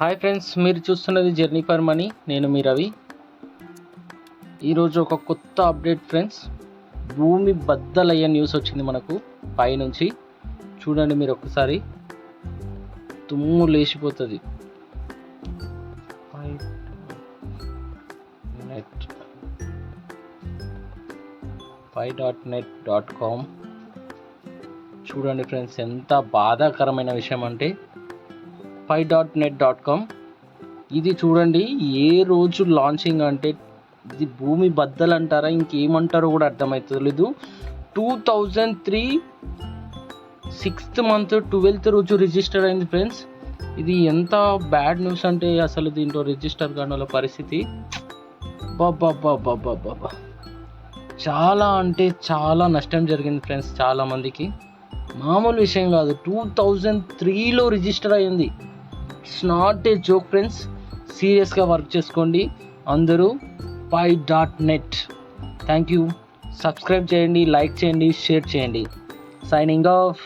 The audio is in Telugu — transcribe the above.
హాయ్ ఫ్రెండ్స్, మీరు చూస్తున్నది జర్నీ ఫర్ మనీ. నేను మీ రవి. ఈరోజు ఒక కొత్త అప్డేట్ ఫ్రెండ్స్. భూమి బద్దలయ్యే న్యూస్ వచ్చింది మనకు పైనుంచి. చూడండి మీరు ఒక్కసారి, తుమ్ము లేచిపోతుంది. Pi.net.com చూడండి ఫ్రెండ్స్, ఎంత బాధాకరమైన విషయం అంటే Pi.net.com ఇది చూడండి, ఏ రోజు లాంచింగ్ అంటే ఇది భూమి బద్దలు అంటారా ఇంకేమంటారో కూడా అర్థమవుతుంది. 2003 6th month 12th రోజు రిజిస్టర్ అయింది ఫ్రెండ్స్. ఇది ఎంత బ్యాడ్ న్యూస్ అంటే అసలు దీంట్లో రిజిస్టర్ కాని వాళ్ళ పరిస్థితి బాబా చాలా అంటే చాలా నష్టం జరిగింది ఫ్రెండ్స్. చాలామందికి మామూలు విషయం కాదు. 2003లో రిజిస్టర్ అయ్యింది. It's not a joke friends. సీరియస్గా వర్క్ చేసుకోండి అందరూ. Pi.net. Thank you. సబ్స్క్రైబ్ చేయండి, లైక్ చేయండి, షేర్ చేయండి. Signing off.